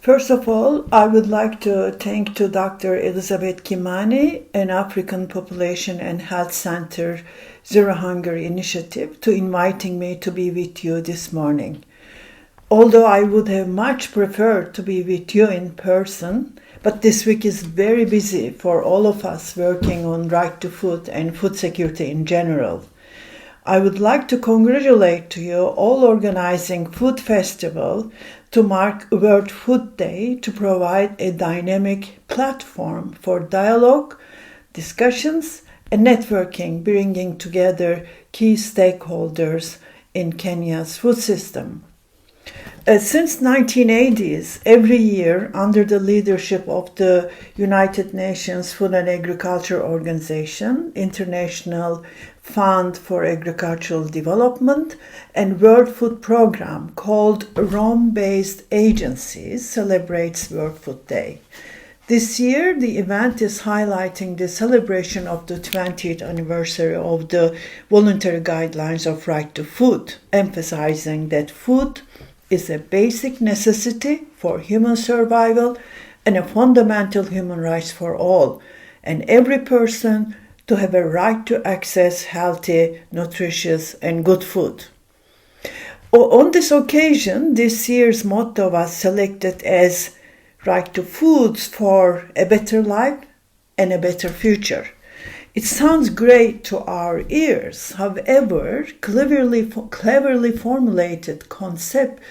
First of all, I would like to thank to Dr. Elizabeth Kimani and African Population and Health Center Zero Hunger Initiative to inviting me to be with you this morning. Although I would have much preferred to be with you in person, but this week is very busy for all of us working on right to food and food security in general. I would like to congratulate to you all organizing Food Festival to mark World Food Day to provide a dynamic platform for dialogue, discussions, and networking, bringing together key stakeholders in Kenya's food system. Since 1980s, every year, under the leadership of the United Nations Food and Agriculture Organization, International Fund for Agricultural Development, and World Food Program called Rome-based agencies celebrates World Food Day. This year, the event is highlighting the celebration of the 20th anniversary of the Voluntary Guidelines of Right to Food, emphasizing that food is a basic necessity for human survival and a fundamental human right for all, and every person to have a right to access healthy, nutritious, and good food. On this occasion, this year's motto was selected as Right to Foods for a Better Life and a Better Future. It sounds great to our ears. However, cleverly formulated concept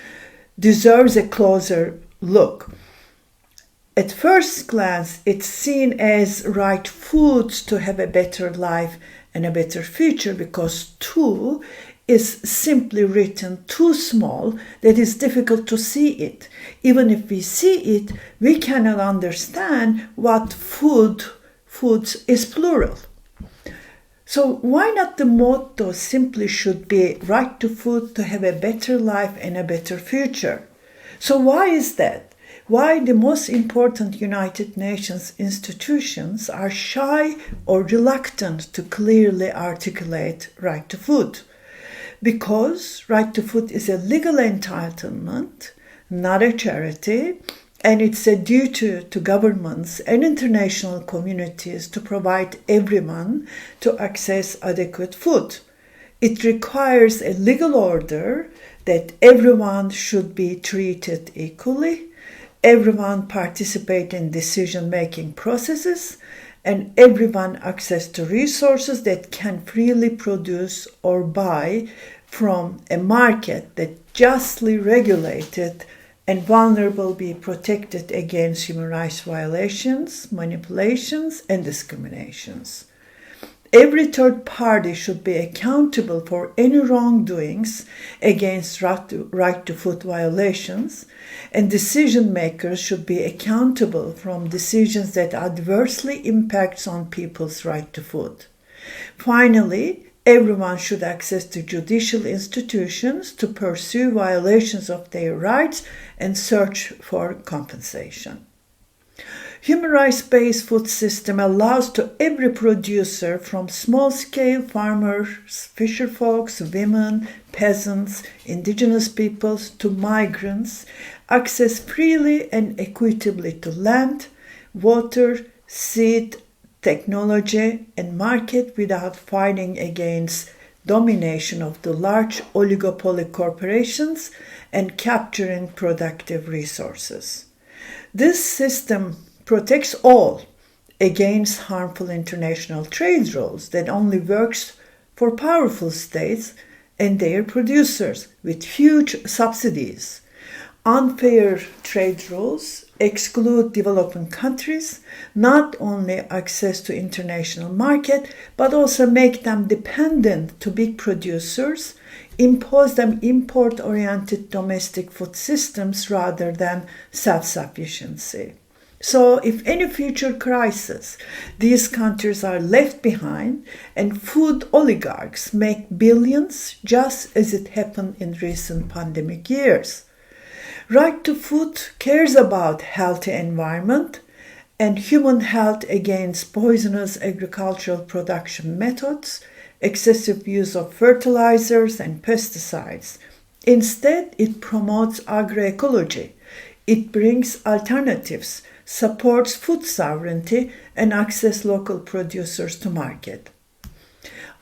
deserves a closer look. At first glance, it's seen as right foods to have a better life and a better future because "to" is simply written too small that it's difficult to see it. Even if we see it, we cannot understand what foods is plural. So why not the motto simply should be right to food to have a better life and a better future? So why is that? Why the most important United Nations institutions are shy or reluctant to clearly articulate right to food? Because right to food is a legal entitlement, not a charity, and it's a duty to governments and international communities to provide everyone to access adequate food. It requires a legal order that everyone should be treated equally, everyone participate in decision-making processes, and everyone access to resources that can freely produce or buy from a market that justly regulated and vulnerable be protected against human rights violations, manipulations, and discriminations. Every third party should be accountable for any wrongdoings against right to food violations, and decision makers should be accountable from decisions that adversely impacts on people's right to food. Finally, everyone should access to judicial institutions to pursue violations of their rights and search for compensation. Human rights-based food system allows to every producer from small-scale farmers, fisherfolks, women, peasants, indigenous peoples to migrants access freely and equitably to land, water, seed, technology, and market without fighting against domination of the large oligopoly corporations and capturing productive resources. This system protects all against harmful international trade rules that only works for powerful states and their producers with huge subsidies. Unfair trade rules exclude developing countries, not only access to international market, but also make them dependent to big producers, impose them import-oriented domestic food systems rather than self-sufficiency. So if any future crisis, these countries are left behind and food oligarchs make billions just as it happened in recent pandemic years. Right to Food cares about healthy environment and human health against poisonous agricultural production methods, excessive use of fertilizers and pesticides. Instead, it promotes agroecology, It brings alternatives, supports food sovereignty, and access local producers to market.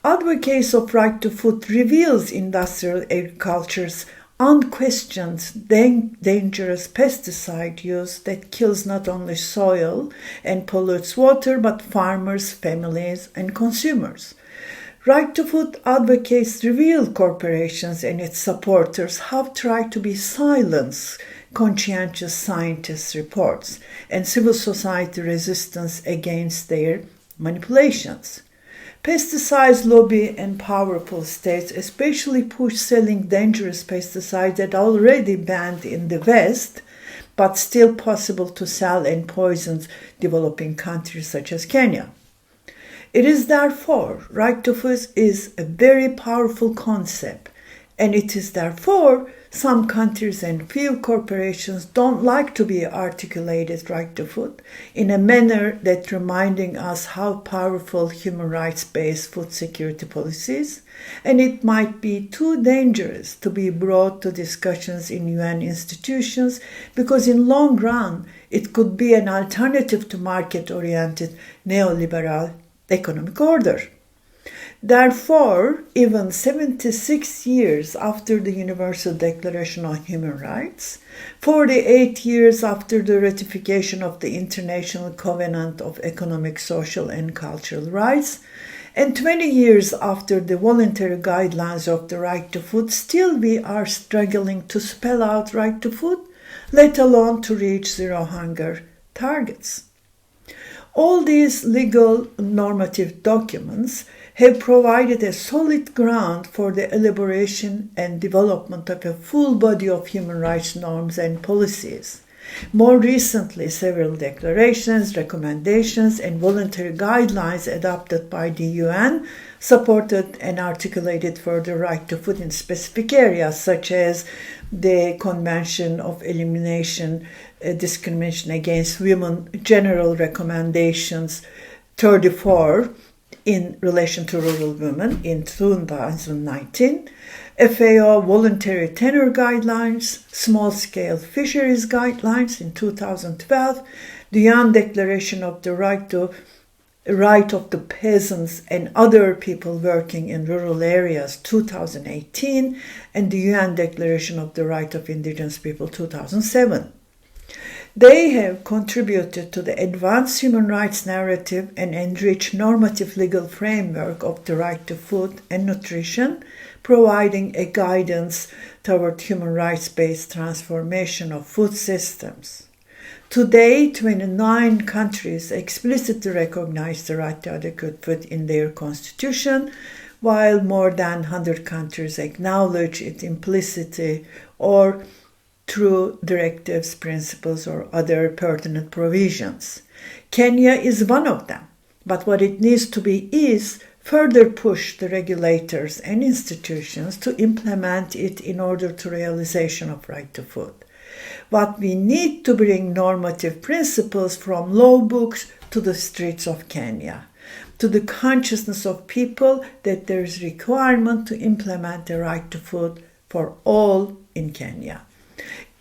Advocacy of right to food reveals industrial agriculture's unquestioned dangerous pesticide use that kills not only soil and pollutes water, but farmers, families, and consumers. Right to Food advocates reveal corporations and its supporters have tried to be silent conscientious scientists' reports and civil society resistance against their manipulations. Pesticides lobby and powerful states especially push selling dangerous pesticides that are already banned in the West, but still possible to sell in poisoned developing countries such as Kenya. It is therefore, right to food is a very powerful concept, and it is therefore some countries and few corporations don't like to be articulated right to food in a manner that reminding us how powerful human rights-based food security policies, and it might be too dangerous to be brought to discussions in UN institutions because in long run it could be an alternative to market-oriented neoliberal economic order. Therefore, even 76 years after the Universal Declaration on Human Rights, 48 years after the ratification of the International Covenant of Economic, Social, and Cultural Rights, and 20 years after the voluntary guidelines of the right to food, still we are struggling to spell out right to food, let alone to reach zero hunger targets. All these legal normative documents have provided a solid ground for the elaboration and development of a full body of human rights norms and policies. More recently, several declarations, recommendations, and voluntary guidelines adopted by the UN supported and articulated for the right to food in specific areas, such as the Convention of Elimination Discrimination Against Women General Recommendations 34 in relation to rural women in 2019, FAO Voluntary Tenure Guidelines, Small-Scale Fisheries Guidelines in 2012, the UN Declaration of the Right of the Peasants and Other People Working in Rural Areas 2018, and the UN Declaration of the Right of Indigenous People 2007. They have contributed to the advanced human rights narrative and enriched normative legal framework of the right to food and nutrition, providing a guidance toward human rights-based transformation of food systems. Today, 29 countries explicitly recognize the right to adequate food in their constitution, while more than 100 countries acknowledge it implicitly or through directives, principles, or other pertinent provisions. Kenya is one of them, but what it needs to be is further push the regulators and institutions to implement it in order to realization of right to food. What we need to bring normative principles from law books to the streets of Kenya, to the consciousness of people that there is requirement to implement the right to food for all in Kenya.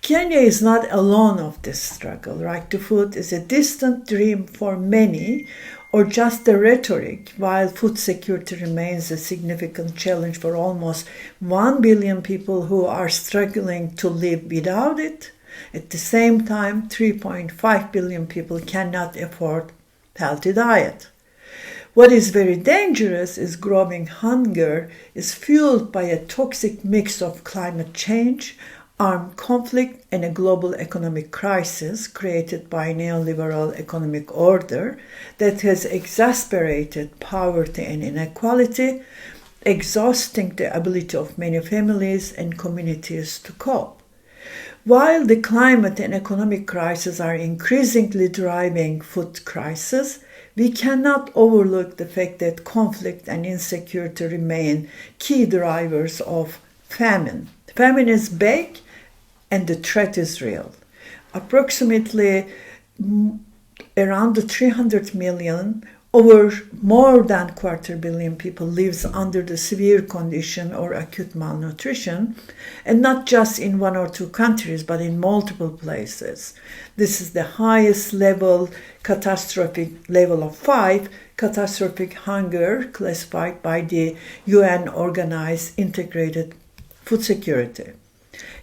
Kenya is not alone of this struggle. Right to food is a distant dream for many, or just a rhetoric, while food security remains a significant challenge for almost 1 billion people who are struggling to live without it. At the same time, 3.5 billion people cannot afford healthy diet. What is very dangerous is growing hunger is fueled by a toxic mix of climate change, armed conflict, and a global economic crisis created by neoliberal economic order that has exacerbated poverty and inequality, exhausting the ability of many families and communities to cope. While the climate and economic crises are increasingly driving food crisis, we cannot overlook the fact that conflict and insecurity remain key drivers of famine. Famine is big, and the threat is real. Approximately around 300 million Over more than quarter billion people lives under the severe condition or acute malnutrition, and not just in one or two countries, but in multiple places. This is the highest level, catastrophic level of 5, catastrophic hunger classified by the UN Organized Integrated Food Security.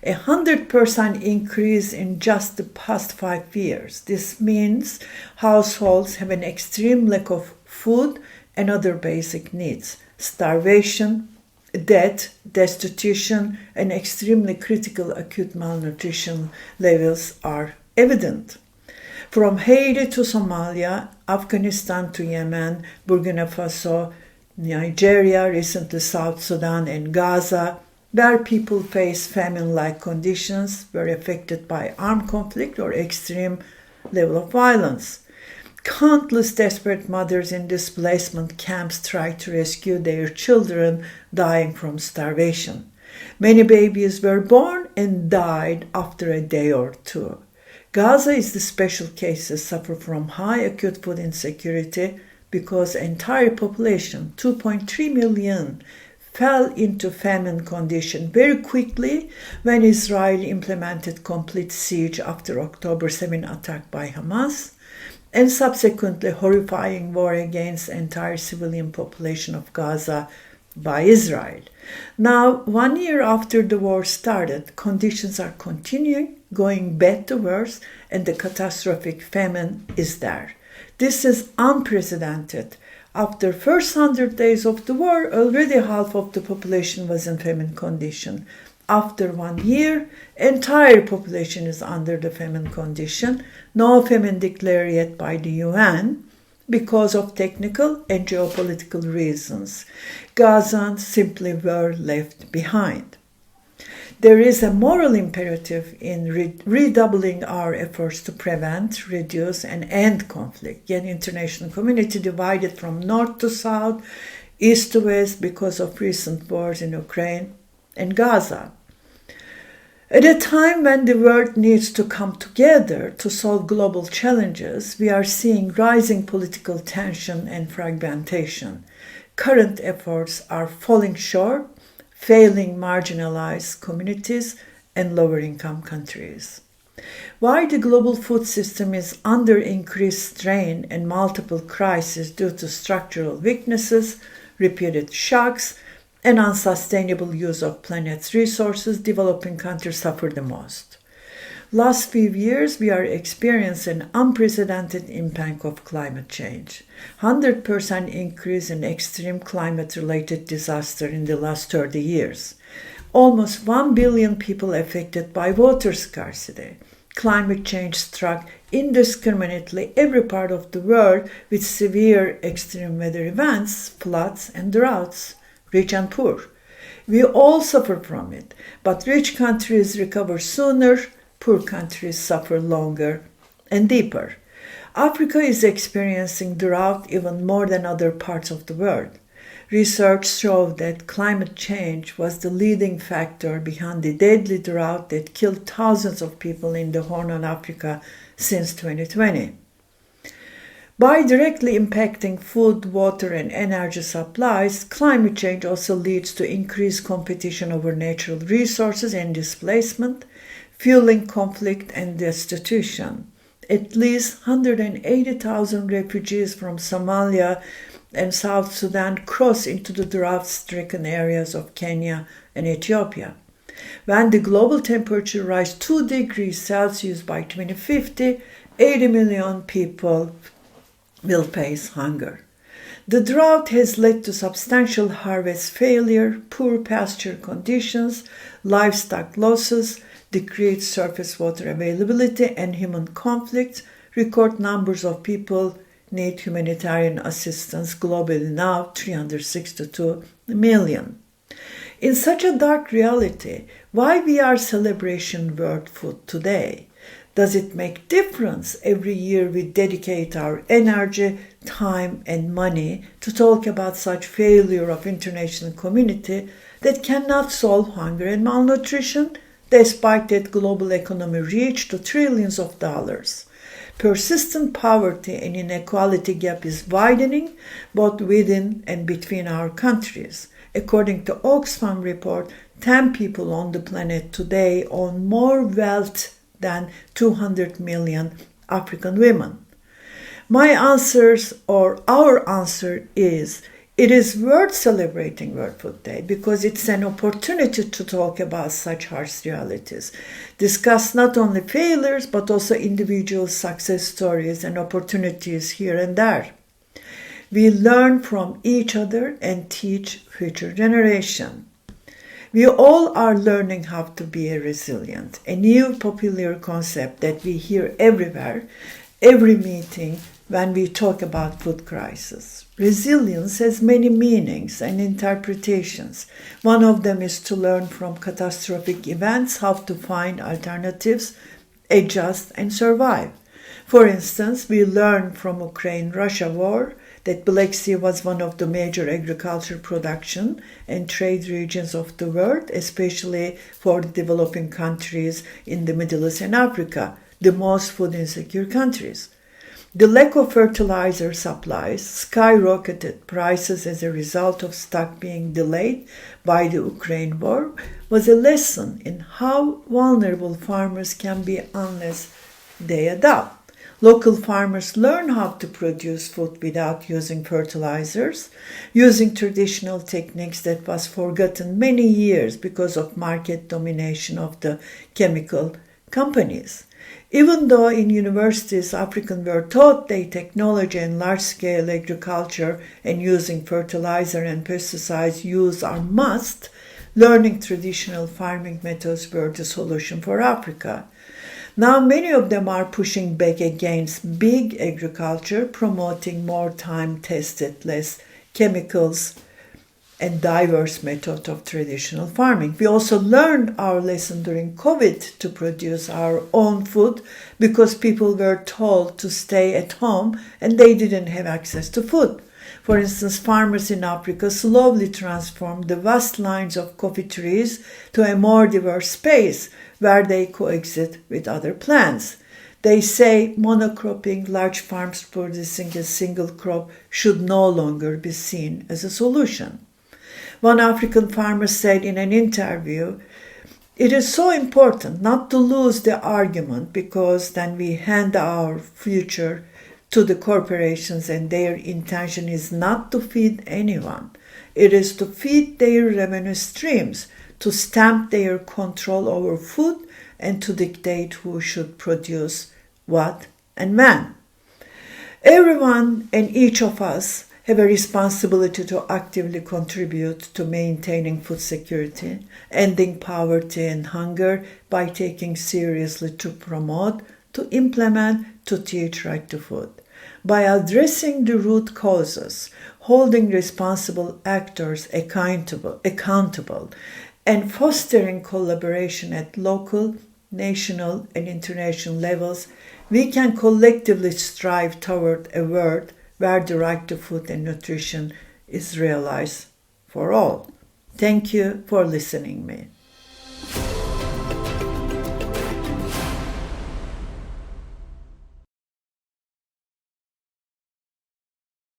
100% increase in just the past 5 years. This means households have an extreme lack of food and other basic needs. Starvation, death, destitution, and extremely critical acute malnutrition levels are evident. From Haiti to Somalia, Afghanistan to Yemen, Burkina Faso, Nigeria, recently South Sudan, and Gaza, where people face famine-like conditions, were affected by armed conflict or extreme level of violence. Countless desperate mothers in displacement camps tried to rescue their children dying from starvation. Many babies were born and died after a day or two. Gaza is the special case that suffer from high acute food insecurity because the entire population, 2.3 million, fell into famine condition very quickly when Israel implemented complete siege after October 7 attack by Hamas, and subsequently horrifying war against the entire civilian population of Gaza by Israel. Now, 1 year after the war started, conditions are continuing, going bad to worse, and the catastrophic famine is there. This is unprecedented. After first 100 days of the war, already half of the population was in famine condition. After 1 year, entire population is under the famine condition. No famine declared yet by the UN because of technical and geopolitical reasons. Gazans simply were left behind. There is a moral imperative in redoubling our efforts to prevent, reduce, and end conflict. Yet international community divided from north to south, east to west because of recent wars in Ukraine and Gaza. At a time when the world needs to come together to solve global challenges, we are seeing rising political tension and fragmentation. Current efforts are falling short, failing marginalized communities and lower-income countries. Why the global food system is under increased strain and multiple crises due to structural weaknesses, repeated shocks, and unsustainable use of planet's resources, developing countries suffer the most. Last few years, we are experiencing an unprecedented impact of climate change. 100% increase in extreme climate-related disaster in the last 30 years. Almost 1 billion people affected by water scarcity. Climate change struck indiscriminately every part of the world with severe extreme weather events, floods, and droughts, rich and poor. We all suffer from it, but rich countries recover sooner, poor countries suffer longer and deeper. Africa is experiencing drought even more than other parts of the world. Research showed that climate change was the leading factor behind the deadly drought that killed thousands of people in the Horn of Africa since 2020. By directly impacting food, water, and energy supplies, climate change also leads to increased competition over natural resources and displacement, fueling conflict and destitution. At least 180,000 refugees from Somalia and South Sudan cross into the drought-stricken areas of Kenya and Ethiopia. When the global temperature rises 2 degrees Celsius by 2050, 80 million people will face hunger. The drought has led to substantial harvest failure, poor pasture conditions, livestock losses, decreased surface water availability, and human conflicts. Record numbers of people need humanitarian assistance globally now, 362 million. In such a dark reality, why we are celebrating World Food Today? Does it make difference every year we dedicate our energy, time, and money to talk about such failure of international community that cannot solve hunger and malnutrition, despite that global economy reach to trillions of dollars? Persistent poverty and inequality gap is widening both within and between our countries. According to Oxfam report, 10 people on the planet today own more wealth than 200 million African women. My answers, or our answer, is it is worth celebrating World Food Day because it's an opportunity to talk about such harsh realities, discuss not only failures but also individual success stories and opportunities here and there. We learn from each other and teach future generations. We all are learning how to be resilient, a new popular concept that we hear everywhere, every meeting when we talk about food crisis. Resilience has many meanings and interpretations. One of them is to learn from catastrophic events how to find alternatives, adjust, and survive. For instance, we learn from Ukraine-Russia war that Black Sea was one of the major agriculture production and trade regions of the world, especially for the developing countries in the Middle East and Africa, the most food insecure countries. The lack of fertilizer supplies, skyrocketed prices as a result of stock being delayed by the Ukraine war, was a lesson in how vulnerable farmers can be unless they adapt. Local farmers learn how to produce food without using fertilizers, using traditional techniques that was forgotten many years because of market domination of the chemical companies. Even though in universities Africans were taught that technology and large-scale agriculture and using fertilizer and pesticides use are must, learning traditional farming methods were the solution for Africa. Now many of them are pushing back against big agriculture, promoting more time-tested, less chemicals, and diverse method of traditional farming. We also learned our lesson during COVID to produce our own food because people were told to stay at home and they didn't have access to food. For instance, farmers in Africa slowly transformed the vast lines of coffee trees to a more diverse space where they coexist with other plants. They say monocropping, large farms producing a single crop, should no longer be seen as a solution. One African farmer said in an interview, "It is so important not to lose the argument because then we hand our future to the corporations and their intention is not to feed anyone. It is to feed their revenue streams, to stamp their control over food and to dictate who should produce what and when." Everyone and each of us have a responsibility to actively contribute to maintaining food security, ending poverty and hunger by taking seriously to promote, to implement, to teach right to food. By addressing the root causes, holding responsible actors accountable, and fostering collaboration at local, national, and international levels, we can collectively strive toward a world where the right to food and nutrition is realized for all. Thank you for listening to me.